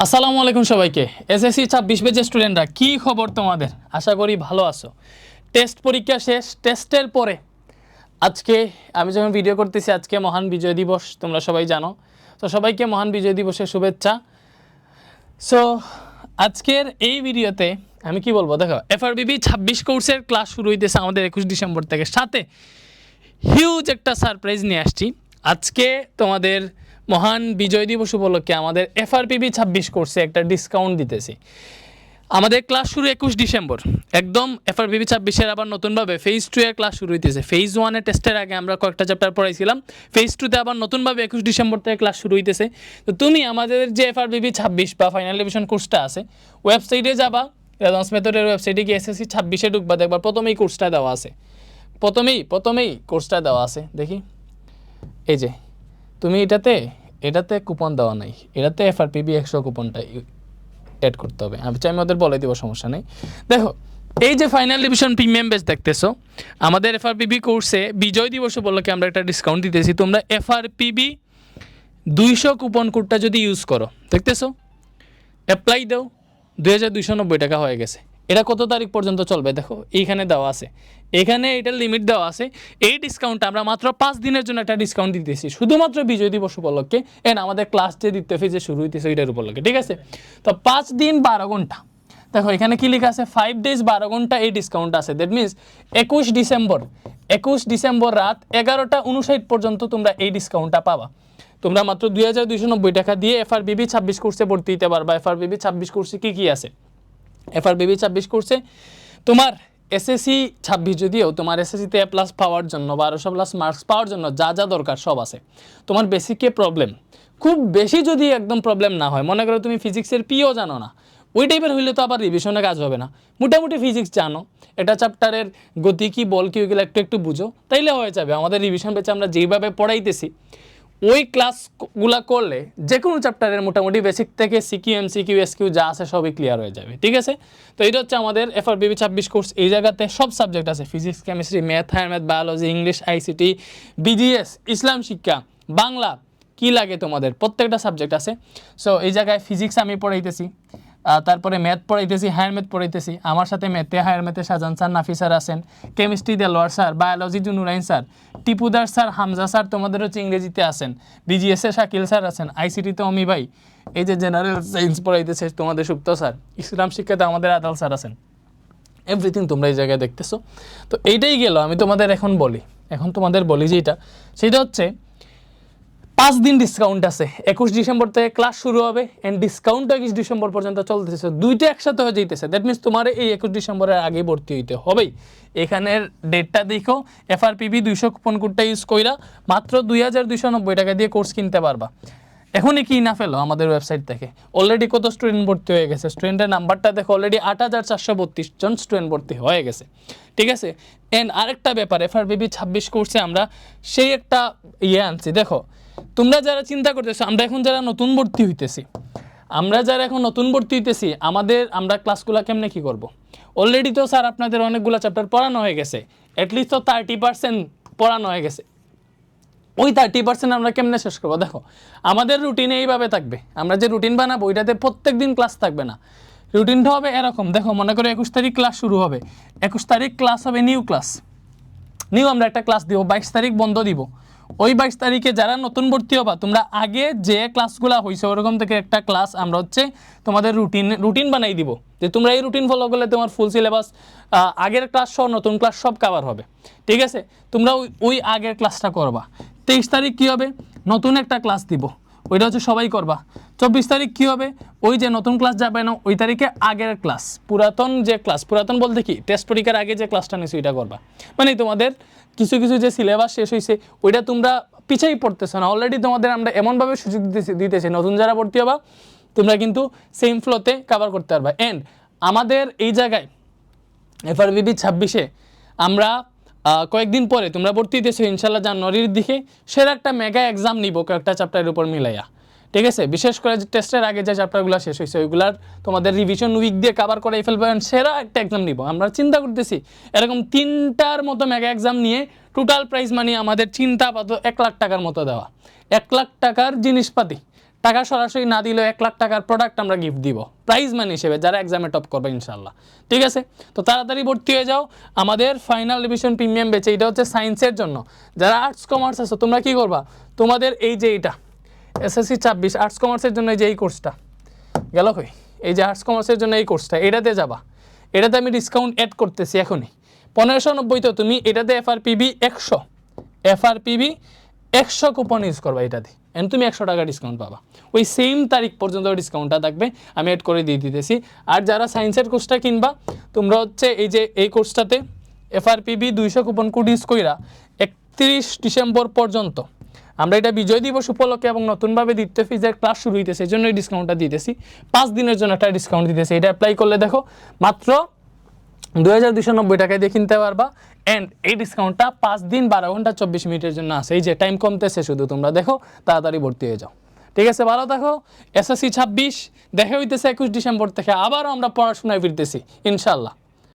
আসসালামু আলাইকুম সবাইকে। এসএসসি 26 ব্যাচের স্টুডেন্টরা কি খবর তোমাদের? আশা করি ভালো আছো। টেস্ট পরীক্ষা শেষ, টেস্টের পরে আজকে আমি যখন ভিডিও করতেছি, আজকে মহান বিজয় দিবস, তোমরা সবাই জানো। তো সবাইকে মহান বিজয় দিবসের শুভেচ্ছা। সো আজকের এই ভিডিওতে আমি কি বলবো, দেখো এফআরবিবি 26 কোর্সের ক্লাস শুরু হইতেছে আমাদের 21 ডিসেম্বর থেকে। সাথে হিউজ একটা সারপ্রাইজ নিয়ে আসছি। আজকে তোমাদের মহান বিজয় দিবস উপলক্ষে আমাদের এফআরপিবি 26 কোর্সে একটা ডিসকাউন্ট দিতেছি। আমাদের ক্লাস শুরু 21 ডিসেম্বর, একদম এফআরপিবি 26-এর আবার নতুনভাবে ফেজ 2 এর ক্লাস শুরু হইতেছে। ফেজ 1 এর টেস্টের আগে আমরা কয়েকটা চ্যাপ্টার পড়াইছিলাম, ফেজ 2-তে আবার নতুনভাবে 21 ডিসেম্বর থেকে ক্লাস শুরু হইতেছে। তো তুমি আমাদের যে এফআরপিবি 26 বা ফাইনাল ডিভিশন কোর্সটা আছে, ওয়েবসাইটে যাবা, রেসপন্স মেথডের ওয়েবসাইটে গিয়ে এসএসসি 26-এ ঢুকবা, দেখবা প্রথমেই কোর্সটা দেওয়া আছে। প্রথমেই কোর্সটা দেওয়া আছে, দেখি এই যে তুমি এটাতে কুপন দেওয়া নাই, এটাতে এফআরপিবি 100 কুপনটা অ্যাড করতে হবে। আমি চাই ওদের বলে দিব, সমস্যা নেই। দেখো এই যে ফাইনাল ডিভিশন প্রিমিয়াম ব্যাচ দেখতেছো, আমাদের এফআরপিবি কোর্সে বিজয় দিবস উপলক্ষে আমরা একটা ডিসকাউন্ট দিতেছি। তোমরা এফআরপিবি 200 কুপন কোডটা যদি ইউজ করো, দেখতেছো অ্যাপ্লাই দাও, 2290 টাকা হয়ে গেছে। এটা কত তারিখ পর্যন্ত চলবে দেখো, এইখানে দেওয়া আছে, এখানে এটার লিমিট দেওয়া আছে। এই ডিসকাউন্টটা আমরা মাত্র 5 দিনের জন্য একটা ডিসকাউন্ট দিতেছি, শুধুমাত্র বিজয় দিবস উপলক্ষে। এন্ড আমাদের ক্লাস যে দিতে ফেজে শুরু হইতেছে ওইটার উপলক্ষে, ঠিক আছে? তো 5 দিন 12 ঘন্টা, দেখো এখানে কি লেখা আছে, 5 days 12 ঘন্টা এই ডিসকাউন্ট আছে। দ্যাট মিনস 21 ডিসেম্বর রাত 11টা 59 পর্যন্ত তোমরা এই ডিসকাউন্টটা পাবা। তোমরা মাত্র 2290 টাকা দিয়ে এফআরবিবি 26 কোর্সে ভর্তি হতে পারবা। এফআরবিবি 26 কোর্সে কি আছে? এফআরবিবি 26 কোর্সে তোমার এসএসসি 26 যদিও তোমার এসএসসিতে এ প্লাস পাওয়ার জন্য, 1200+ মার্কস পাওয়ার জন্য যা যা দরকার সব আছে। তোমার বেসিকে প্রবলেম খুব বেশি যদি একদম প্রবলেম না হয়, মনে করো তুমি ফিজিক্সের পিও জানো না, ওই টাইপের হইলে তো আবার রিভিশনে কাজ হবে না। মোটামুটি ফিজিক্স জানো, এটা চ্যাপ্টারের গতি কি বল কি ওইগুলো একটু বুঝো, তাইলে হয়ে যাবে। আমাদের রিভিশন পেছে আমরা যেইভাবে পড়াইতেছি, ওই ক্লাসগুলা করলে যে কোনো চ্যাপ্টারের মোটামুটি বেসিক থেকে সিকিউ এমসিকিউ এসকিউ যা আছে সবই ক্লিয়ার হয়ে যাবে, ঠিক আছে? তো এটা হচ্ছে আমাদের এফআরবিবি 26 কোর্স। এই জায়গাতে সব সাবজেক্ট আছে, physics, chemistry, math, higher math, biology, English, ICT, BGS, ইসলাম শিক্ষা, বাংলা, কি লাগে তোমাদের প্রত্যেকটা সাবজেক্ট আছে। সো এই জায়গায় ফিজিক্স আমি পড়াইতেছি, তারপরে ম্যাথ পড়াইতেছি, হায়ার ম্যাথ পড়াইতেছি। আমার সাথে ম্যাথে হায়ার ম্যাথে শাহজাহান স্যার, নাফি স্যার আছেন, chemistry Delwar sir, biology Junurain sir, টিপুদার স্যার, হামজা স্যার তোমাদের হচ্ছে ইংরেজিতে আছেন, বিজিএসে শাকিল স্যার আছেন, আইসিটিতে অমি ভাই, এই যে জেনারেল সায়েন্স পড়াইতেছে তোমাদের সুপ্ত স্যার, ইসলাম শিক্ষাতে আমাদের আদাল স্যার আছেন। এভরিথিং তোমরা এই জায়গায় দেখতেছো। তো এইটাই গেল। আমি তোমাদের এখন তোমাদের বলি যে সেটা হচ্ছে 5 দিন ডিসকাউন্ট আছে। 21 ডিসেম্বর থেকে ক্লাস শুরু হবে এন্ড ডিসকাউন্ট 21 ডিসেম্বর পর্যন্ত চলতেছে, দুইটা একসাথে হয়ে যাইতেছে। দ্যাট মিনস তোমার এই 21 ডিসেম্বরের আগে ভর্তি হইতে হবেই। এখানের ডেটটা দেখো, এফআরপিবি 200 কুপন কোডটা ইউজ কইরা মাত্র 2290 টাকা দিয়ে কোর্স কিনতে পারবা। এখনই কি না ফেলো আমাদের ওয়েবসাইট থেকে। অলরেডি কত স্টুডেন্ট ভর্তি হয়ে গেছে, স্টুডেন্টের নাম্বারটা দেখো, অলরেডি 8432 জন স্টুডেন্ট ভর্তি হয়ে গেছে, ঠিক আছে? এন্ড আরেকটা ব্যাপার, এফআরবিবি 26 কোর্সে আমরা সেই একটা আনছি। দেখো তোমরা যারা চিন্তা করতেছো, আমরা এখন যারা নতুন ভর্তি হইতেছি, আমরা ক্লাসগুলো কেমনে কি করব? অলরেডি তো স্যার আপনাদের অনেকগুলো চ্যাপ্টার পড়ানো হয়ে গেছে, অ্যাটলিস্ট তো 30% পড়ানো হয়ে গেছে। ওই 30% আমরা কেমনে শেষ করবো? দেখো আমাদের রুটিনে এইভাবে থাকবে, আমরা যে রুটিন বানাবো ওইটাতে প্রত্যেক দিন ক্লাস থাকবে না। রুটিনটা হবে এরকম, দেখো মনে করো 21 তারিখ ক্লাস শুরু হবে, 21 তারিখ ক্লাস হবে নিউ আমরা একটা ক্লাস দিব, 22 তারিখ বন্ধ দিব। ওই 22 তারিখে যারা নতুন ভর্তি হবা, তোমরা আগে যে ক্লাসগুলো হয়েছে ওরকম থেকে একটা ক্লাস আমরা হচ্ছে তোমাদের রুটিন বানাই দিব, যে তোমরা এই রুটিন ফলো করলে তোমার ফুল সিলেবাস, আগের ক্লাস সহ নতুন ক্লাস সব কভার হবে, ঠিক আছে? তোমরা ওই আগের ক্লাসটা করবা। 23 তারিখ কী হবে, নতুন একটা ক্লাস দিব, ওইটা হচ্ছে সবাই করবা। 24 তারিখ কী হবে, ওই যে নতুন ক্লাস যাবে না, ওই তারিখে আগের ক্লাস, পুরাতন বলতে কি টেস্ট পরীক্ষার আগে যে ক্লাসটা নিয়েছে ওইটা করবা। মানে তোমাদের কিছু যে সিলেবাস শেষ হয়েছে ওইটা তোমরা পিছাই পড়তেছো না, অলরেডি তোমাদের আমরা এমনভাবে সুযোগ দিতেছি নতুন যারা ভর্তি হবা তোমরা কিন্তু সেম ফ্লোতে কভার করতে পারবা। এন্ড আমাদের এই জায়গায় এফআরবিবি 26-এ আমরা কয়েকদিন পরে তোমরা ভর্তি হইতেছো ইনশাল্লাহ জানুয়ারির দিকে, সেরা একটা মেগা এক্সাম নিব কয়েকটা চ্যাপ্টারের উপর মিলাইয়া, ঠিক আছে? বিশেষ করে যে টেস্টের আগে যে চ্যাপ্টারগুলো শেষ হয়েছে ওইগুলার তোমাদের রিভিশন উইক দিয়ে কভার করে ফেলবে, সেরা একটা এক্সাম নিব। আমরা চিন্তা করতেছি এরকম 3টার মতো মেগা এক্সাম নিয়ে টোটাল প্রাইস মানি আমাদের চিন্তা পাতো 1 লাখ টাকার মতো দেওয়া। 1 লাখ টাকার জিনিসপাতি টাকা সরাসরি না দিলেও 1 লাখ টাকার প্রোডাক্ট আমরা গিফট দিব প্রাইজ মানি হিসেবে, যারা এক্সামে টপ করবে ইনশাল্লাহ। ঠিক আছে, তো তাড়াতাড়ি ভর্তি হয়ে যাও আমাদের ফাইনাল রিভিশন প্রিমিয়াম ব্যাচে। এটা হচ্ছে সায়েন্সের জন্য। যারা আর্টস কমার্স আছো তোমরা কি করবা, তোমাদের এই যে এটা এসএসসি 26 আর্টস কমার্সের জন্য এই যে এই কোর্সটা গেল কই, এই যে আর্টস কমার্সের জন্য এই কোর্সটা, এটাতে যাবা। এটাতে আমি ডিসকাউন্ট অ্যাড করতেছি এখনই 1590 তো তুমি এটাতে এফআরপিবি 100 কুপন ইউজ করবা এটাতে, এন্ড তুমি 100 টাকা ডিসকাউন্ট পাবা। ওই সেম তারিখ পর্যন্ত ডিসকাউন্টটা থাকবে, আমি অ্যাড করে দিয়ে দিতেছি। আর যারা সায়েন্সের কোর্সটা কিনবা তোমরা হচ্ছে এই যে এই কোর্সটাতে এফআরপিবি 200 কুপন কোড ইউজ কইরা 31 ডিসেম্বর পর্যন্ত, আমরা এটা বিজয় দিবস উপলক্ষে এবং নতুনভাবে দ্বিতীয় ফিজের ক্লাস শুরু হইতেছে এই জন্য এই ডিসকাউন্টটা দিতেছি। 5 দিনের জন্য একটা ডিসকাউন্ট দিতেছি। এটা অ্যাপ্লাই করলে দেখো মাত্র 2290 টাকায় দিয়ে কিনতে পারবা। অ্যান্ড এই ডিসকাউন্টটা 5 দিন 12 ঘন্টা 24 মিনিটের জন্য আছে। এই যে টাইম কমতেছে শুধু, তোমরা দেখো তাড়াতাড়ি ভর্তি হয়ে যাও। ঠিক আছে, ভালো থাকো। এসএসসি 26 দেখা হইতেছে 21 ডিসেম্বর থেকে, আবারও আমরা পড়াশোনায় ফিরতেছি ইনশাল্লাহ।